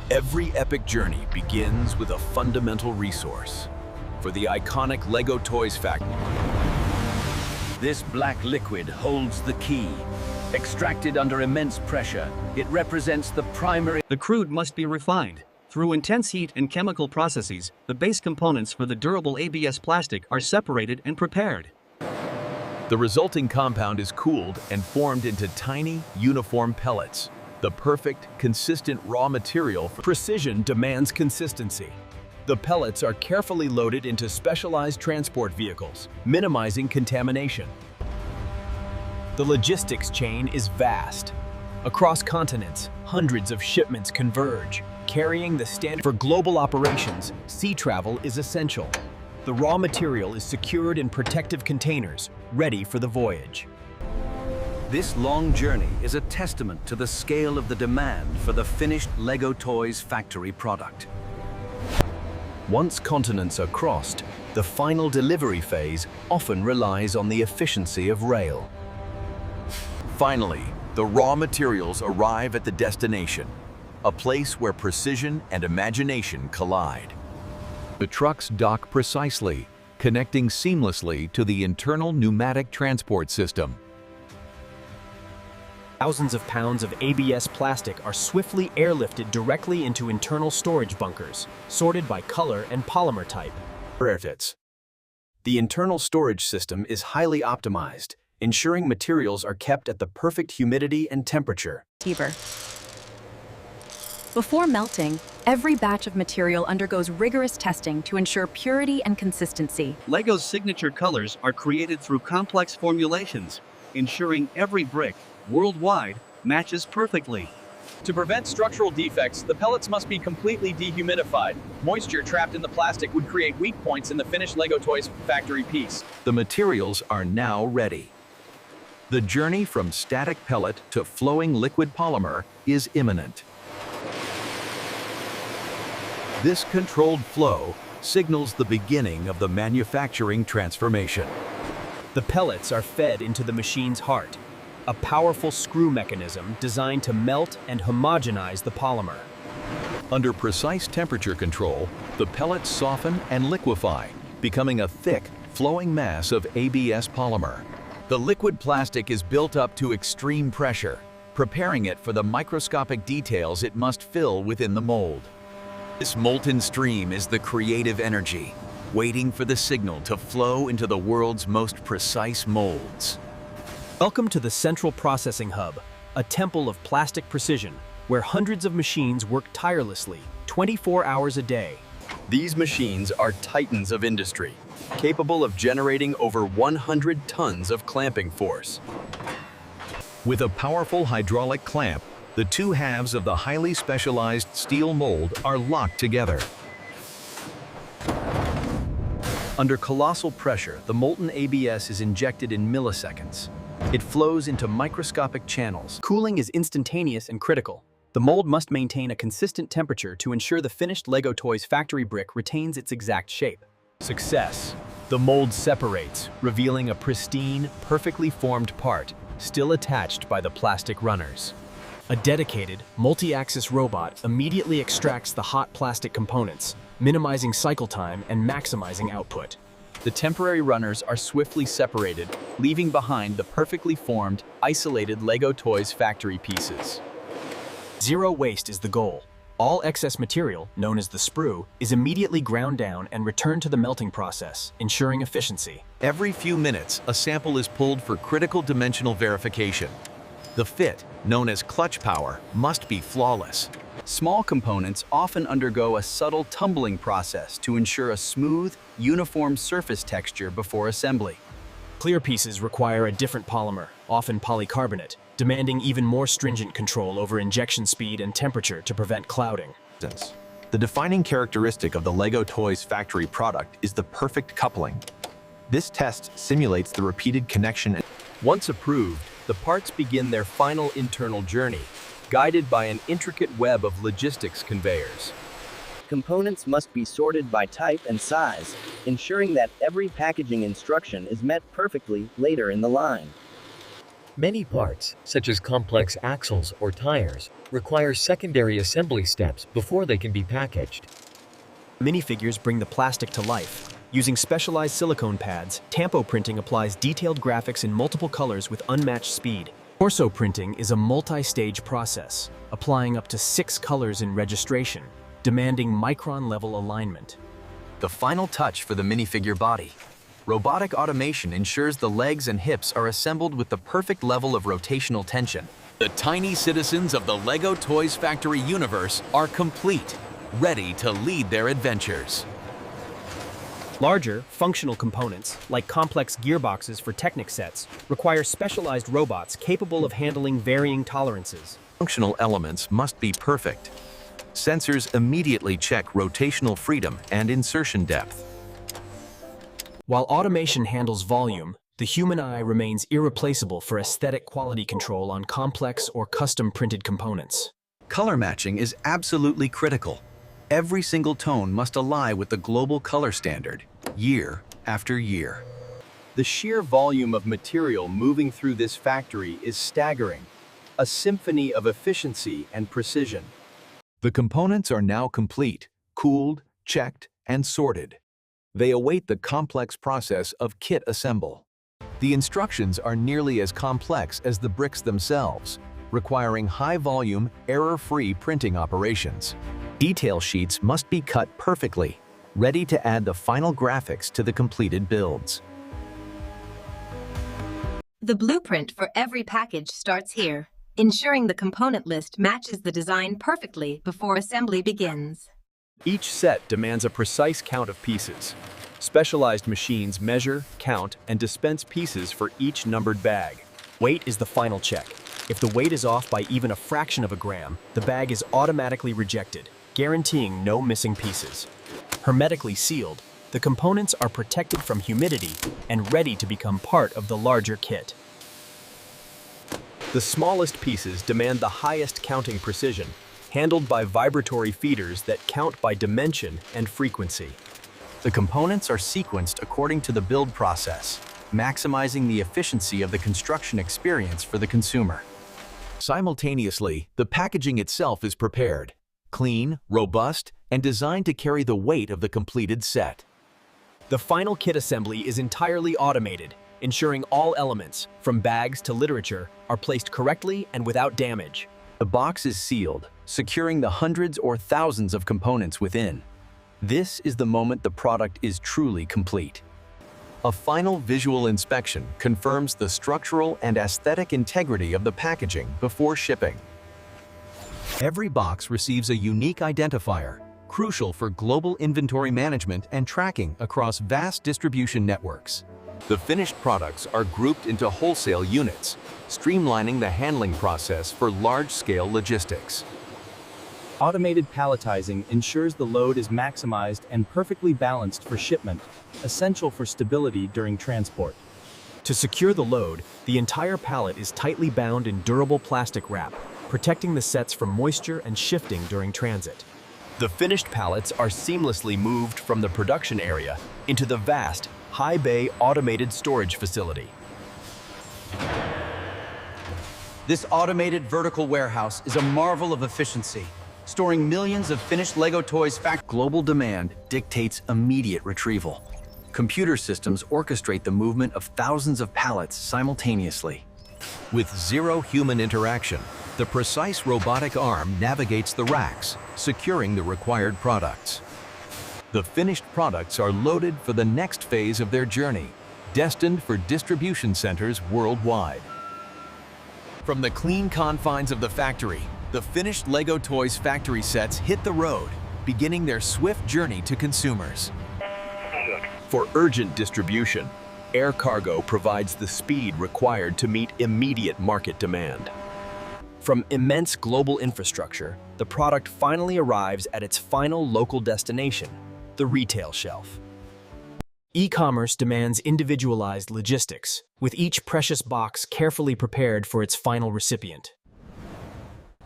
Every epic journey begins with a fundamental resource. For the iconic LEGO Toys factory, This black liquid holds the key. Extracted under immense pressure, it represents the primary. The crude must be refined. Through intense heat and chemical processes, the base components for the durable ABS plastic are separated and prepared. the resulting compound is cooled and formed into tiny, uniform pellets. The perfect, consistent raw material for precision demands consistency. The pellets are carefully loaded into specialized transport vehicles, minimizing contamination. The logistics chain is vast. Across continents, hundreds of shipments converge, carrying the standard. For global operations, sea travel is essential. The raw material is secured in protective containers, ready for the voyage. This long journey is a testament to the scale of the demand for the finished LEGO Toys factory product. Once continents are crossed, the final delivery phase often relies on the efficiency of rail. Finally, the raw materials arrive at the destination, a place where precision and imagination collide. The trucks dock precisely, connecting seamlessly to the internal pneumatic transport system. Thousands of pounds of ABS plastic are swiftly airlifted directly into internal storage bunkers, sorted by color and polymer type. The internal storage system is highly optimized, ensuring materials are kept at the perfect humidity and temperature. Before melting, every batch of material undergoes rigorous testing to ensure purity and consistency. LEGO's signature colors are created through complex formulations, ensuring every brick, worldwide, matches perfectly. To prevent structural defects, the pellets must be completely dehumidified. Moisture trapped in the plastic would create weak points in the finished LEGO Toys factory piece. The materials are now ready. The journey from static pellet to flowing liquid polymer is imminent. This controlled flow signals the beginning of the manufacturing transformation. The pellets are fed into the machine's heart, a powerful screw mechanism designed to melt and homogenize the polymer. Under precise temperature control, the pellets soften and liquefy, becoming a thick, flowing mass of ABS polymer. The liquid plastic is built up to extreme pressure, preparing it for the microscopic details it must fill within the mold. This molten stream is the creative energy, waiting for the signal to flow into the world's most precise molds. Welcome to the Central Processing Hub, a temple of plastic precision, where hundreds of machines work tirelessly, 24 hours a day. These machines are titans of industry, capable of generating over 100 tons of clamping force. With a powerful hydraulic clamp, the two halves of the highly specialized steel mold are locked together. Under colossal pressure, the molten ABS is injected in milliseconds. It flows into microscopic channels. Cooling is instantaneous and critical. The mold must maintain a consistent temperature to ensure the finished LEGO Toys factory brick retains its exact shape. Success. The mold separates, revealing a pristine, perfectly formed part, still attached by the plastic runners. A dedicated, multi-axis robot immediately extracts the hot plastic components, minimizing cycle time and maximizing output. The temporary runners are swiftly separated, leaving behind the perfectly formed, isolated LEGO Toys factory pieces. Zero waste is the goal. All excess material, known as the sprue, is immediately ground down and returned to the melting process, ensuring efficiency. Every few minutes, a sample is pulled for critical dimensional verification. The fit, known as clutch power, must be flawless. Small components often undergo a subtle tumbling process to ensure a smooth, uniform surface texture before assembly. Clear pieces require a different polymer, often polycarbonate, demanding even more stringent control over injection speed and temperature to prevent clouding. The defining characteristic of the LEGO Toys factory product is the perfect coupling. This test simulates the repeated connection. Once approved, the parts begin their final internal journey, guided by an intricate web of logistics conveyors. Components must be sorted by type and size, ensuring that every packaging instruction is met perfectly later in the line. Many parts, such as complex axles or tires, require secondary assembly steps before they can be packaged. Minifigures bring the plastic to life. Using specialized silicone pads, tampo printing applies detailed graphics in multiple colors with unmatched speed. Torso printing is a multi-stage process, applying up to 6 colors in registration, demanding micron-level alignment. The final touch for the minifigure body. Robotic automation ensures the legs and hips are assembled with the perfect level of rotational tension. The tiny citizens of the LEGO Toys Factory universe are complete, ready to lead their adventures. Larger, functional components, like complex gearboxes for Technic sets, require specialized robots capable of handling varying tolerances. Functional elements must be perfect. Sensors immediately check rotational freedom and insertion depth. While automation handles volume, the human eye remains irreplaceable for aesthetic quality control on complex or custom-printed components. Color matching is absolutely critical. Every single tone must align with the global color standard, year after year. The sheer volume of material moving through this factory is staggering, a symphony of efficiency and precision. The components are now complete, cooled, checked, and sorted. They await the complex process of kit assemble. The instructions are nearly as complex as the bricks themselves, requiring high-volume, error-free printing operations. Detail sheets must be cut perfectly, ready to add the final graphics to the completed builds. The blueprint for every package starts here, ensuring the component list matches the design perfectly before assembly begins. Each set demands a precise count of pieces. Specialized machines measure, count, and dispense pieces for each numbered bag. Weight is the final check. If the weight is off by even a fraction of a gram, the bag is automatically rejected, guaranteeing no missing pieces. Hermetically sealed, the components are protected from humidity and ready to become part of the larger kit. The smallest pieces demand the highest counting precision, handled by vibratory feeders that count by dimension and frequency. The components are sequenced according to the build process, maximizing the efficiency of the construction experience for the consumer. Simultaneously, the packaging itself is prepared, clean, robust, and designed to carry the weight of the completed set. The final kit assembly is entirely automated, ensuring all elements, from bags to literature, are placed correctly and without damage. The box is sealed, securing the hundreds or thousands of components within. This is the moment the product is truly complete. A final visual inspection confirms the structural and aesthetic integrity of the packaging before shipping. Every box receives a unique identifier, crucial for global inventory management and tracking across vast distribution networks. The finished products are grouped into wholesale units, streamlining the handling process for large-scale logistics. Automated palletizing ensures the load is maximized and perfectly balanced for shipment, essential for stability during transport. To secure the load, the entire pallet is tightly bound in durable plastic wrap, protecting the sets from moisture and shifting during transit. The finished pallets are seamlessly moved from the production area into the vast, high-bay automated storage facility. This automated vertical warehouse is a marvel of efficiency, storing millions of finished LEGO Toys Global demand dictates immediate retrieval. Computer systems orchestrate the movement of thousands of pallets simultaneously. With zero human interaction, the precise robotic arm navigates the racks, securing the required products. The finished products are loaded for the next phase of their journey, destined for distribution centers worldwide. From the clean confines of the factory, the finished LEGO Toys factory sets hit the road, beginning their swift journey to consumers. For urgent distribution, air cargo provides the speed required to meet immediate market demand. From immense global infrastructure, the product finally arrives at its final local destination, the retail shelf. E-commerce demands individualized logistics, with each precious box carefully prepared for its final recipient.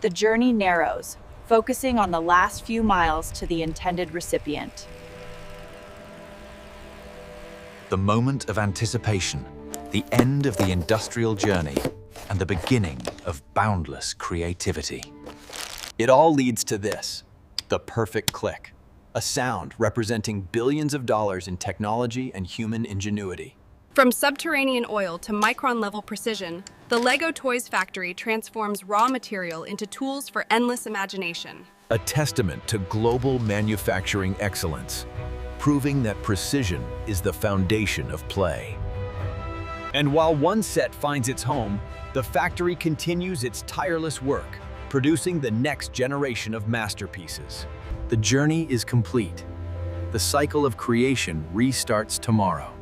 The journey narrows, focusing on the last few miles to the intended recipient. The moment of anticipation, the end of the industrial journey. and the beginning of boundless creativity. It all leads to this, the perfect click, a sound representing billions of dollars in technology and human ingenuity. From subterranean oil to micron-level precision, the LEGO Toys factory transforms raw material into tools for endless imagination. A testament to global manufacturing excellence, proving that precision is the foundation of play. And while one set finds its home, the factory continues its tireless work, producing the next generation of masterpieces. The journey is complete. The cycle of creation restarts tomorrow.